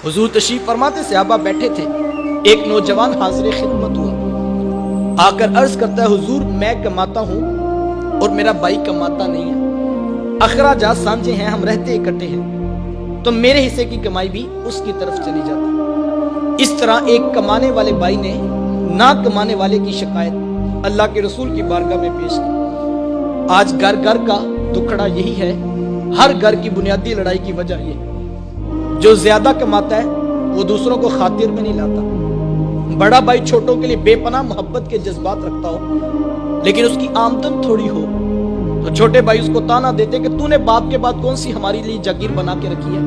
हुजूर तशरीफ फरमाते सहाबा बैठे थे, एक नौजवान हाजिर खिदमत हुआ, आकर अर्ज करता है हुजूर मैं कमाता हूँ और मेरा भाई कमाता नहीं है, अखराजात सांझे हैं, हम रहते इकट्ठे हैं, तो मेरे हिस्से की कमाई भी उसकी तरफ चली जाती। इस तरह एक कमाने वाले भाई ने ना कमाने वाले की शिकायत अल्लाह के रसूल की बारगाह में पेश की। आज घर घर का दुखड़ा यही है, हर घर की बुनियादी लड़ाई की वजह ये, जो ज्यादा कमाता है वो दूसरों को खातिर में नहीं लाता। बड़ा भाई छोटों के लिए बेपनाह मोहब्बत के जज्बात रखता हो, लेकिन उसकी आमदन थोड़ी हो तो छोटे भाई उसको ताना देते कि तूने बाप के बाद कौन सी हमारे लिए जागीर बना के रखी है,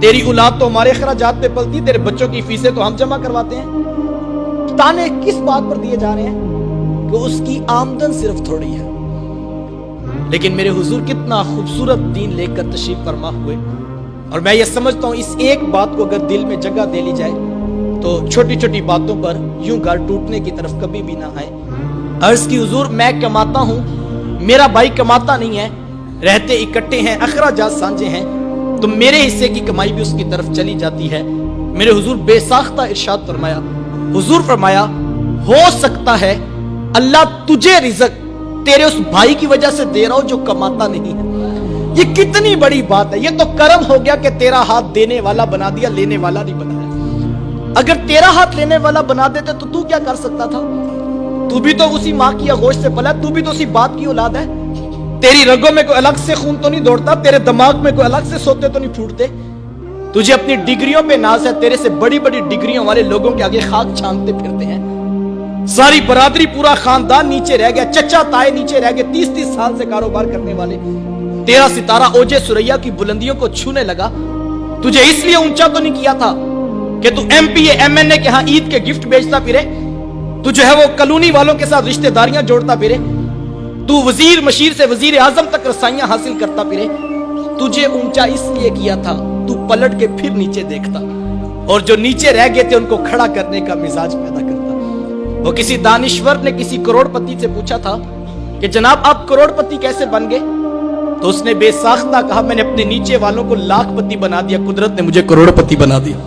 तेरी औलाद तो हमारे खर्चात पे पलती, तेरे बच्चों की फीसें तो हम जमा करवाते हैं। ताने किस बात पर दिए जा रहे हैं कि उसकी आमदन सिर्फ थोड़ी है। लेकिन मेरे हुजूर कितना खूबसूरत दीन लेकर तशरीफ फरमा हुए, और मैं ये समझता हूँ इस एक बात को अगर दिल में जगह दे ली जाए तो छोटी छोटी बातों पर यूं घर टूटने की तरफ कभी भी ना आए। अर्ज की हुजूर मैं कमाता हूँ, मेरा भाई कमाता नहीं है, रहते इकट्ठे हैं, अखराजात सांझे हैं, तो मेरे हिस्से की कमाई भी उसकी तरफ चली जाती है। मेरे हुजूर बेसाख्ता इरशाद फरमाया, हुजूर फरमाया हो सकता है अल्लाह तुझे रिज़्क तेरे उस भाई की वजह से दे रहा हो जो कमाता नहीं है। ये कितनी बड़ी बात है। ये तो करम हो गया कि तेरा हाथ देने वाला बना दिया, लेने वाला नहीं बनाया। अगर तेरा हाथ लेने वाला बना देते तो तू क्या कर सकता था? तू भी तो उसी माँ की आगोश से पला, तू भी तो उसी बाप की औलाद है। तेरी रगों में कोई अलग से खून तो नहीं दौड़ता, तेरे दिमाग में कोई अलग से सोते तो नहीं फूटते। तुझे अपनी डिग्रियों पे नाज है, तेरे से बड़ी बड़ी डिग्रियों वाले लोगों के आगे खाक छानते फिरते हैं। सारी बरादरी पूरा खानदान नीचे रह गया, चचा ताए नीचे रह गए, 30-30 साल से कारोबार करने वाले। तेरा सितारा ओजे सुरैया की बुलंदियों को छूने लगा। तुझे इसलिए ऊंचा तो नहीं किया था कि तू एमपीए एमएनए के यहां ईद के गिफ्ट बेचता फिरे, तू जो है वो कॉलोनी वालों के साथ रिश्तेदारियां जोड़ता फिरे, तू वजीर मशीर से वजीर आजम तक रसाइयां हासिल करता फिरे। तुझे ऊंचा इसलिए किया था तू पलट के फिर नीचे देखता, और जो नीचे रह गए थे उनको खड़ा करने का मिजाज पैदा करता। वो किसी दानिश्वर ने किसी करोड़पति से पूछा था कि जनाब आप करोड़पति कैसे बन गए? तो उसने बेसाख्ता कहा मैंने अपने नीचे वालों को लाखपति बना दिया, कुदरत ने मुझे करोड़पति बना दिया।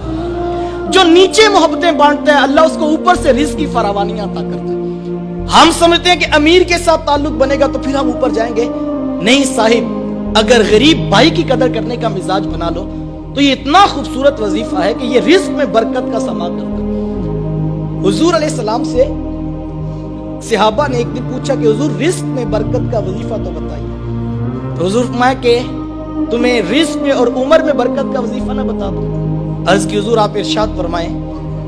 जो नीचे मोहब्बतें बांटता है अल्लाह उसको ऊपर से रिज़्क की फरावानियां अता करता है। हम समझते हैं कि अमीर के साथ ताल्लुक बनेगा तो फिर हम ऊपर जाएंगे। नहीं साहिब, अगर गरीब भाई की कदर करने का मिजाज बना लो तो ये इतना खूबसूरत वजीफा है कि ये रिज़्क में बरकत का समा करता है। हुजूर अलैहिस्सलाम से सहाबा ने एक दिन पूछा कि हुजूर रिज़्क में बरकत का वजीफा तो बताइए। तो हुजूर फरमाया कि तुम्हें रिज़्क में और उम्र में बरकत का वजीफा ना बता दूं? अर्ज की हुजूर आप इरशाद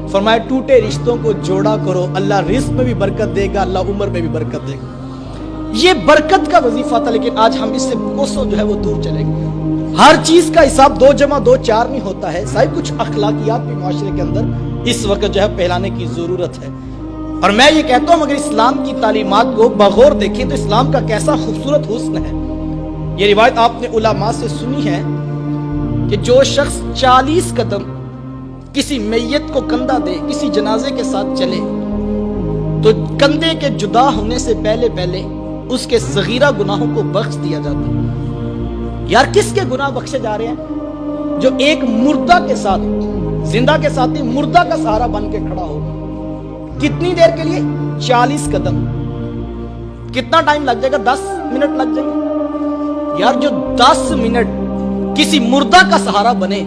फरमाए टूटे रिश्तों को जोड़ा करो, अल्लाह रिज़्क में भी बरकत देगा, अल्लाह उम्र में भी बरकत देगा। ये बरकत का वजीफा था, लेकिन आज हम इससे कोसों जो है वो दूर चले गए। हर चीज का हिसाब 2 + 2 4 नहीं होता है साहिब। कुछ अखलाकियात भी माशरे के अंदर इस वक्त जो है फैलाने की जरूरत है। और मैं ये कहता हूं अगर इस्लाम की तालीमात को बगौर देखें तो इस्लाम का कैसा खूबसूरत हुस्न है। ये रिवायत आपने उलमा से सुनी है कि जो शख्स 40 कदम किसी मैयत को कंधा दे, किसी जनाजे के साथ चले, तो कंधे के जुदा होने से पहले पहले उसके सगीरा गुनाहों को बख्श दिया जाता है। यार किसके गुनाह बख्शे जा रहे हैं? जो एक मुर्दा के साथ, जिंदा के साथ ही मुर्दा का सहारा बन के खड़ा हो। कितनी देर के लिए? 40 कदम। कितना टाइम लग जाएगा? 10 मिनट लग जाएंगे। यार जो 10 मिनट किसी मुर्दा का सहारा बने,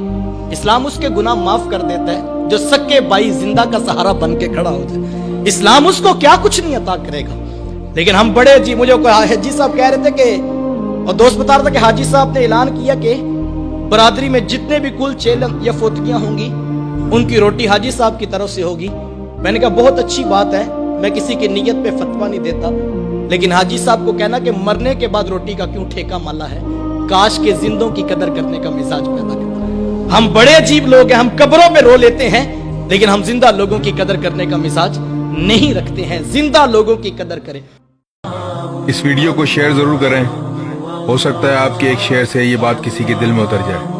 इस्लाम उसके गुनाह माफ कर देता है। जो सक्के भाई जिंदा का सहारा बन के खड़ा हो जाए, इस्लाम उसको क्या कुछ नहीं अता करेगा। लेकिन हम बड़े अजीब, मुझे हाजी साहब कह रहे थे कि, और दोस्त बता रहा था कि हाजी साहब ने ऐलान किया कि बरादरी में जितने भी कुल चेलम या फोतगियां होंगी उनकी रोटी हाजी साहब की तरफ से होगी। मैंने कहा बहुत अच्छी बात है, मैं किसी की नीयत पे फतवा नहीं देता, लेकिन हाजी साहब को कहना कि मरने के बाद रोटी का क्यों ठेका माला है, काश के जिंदों की कदर करने का मिजाज पैदा करता। हम बड़े अजीब लोग हैं, हम कब्रों में रो लेते हैं, लेकिन हम जिंदा लोगों की कदर करने का मिजाज नहीं रखते हैं। जिंदा लोगों की कदर करें। इस वीडियो को शेयर जरूर करें, हो सकता है आपके एक शेयर से ये बात किसी के दिल में उतर जाए।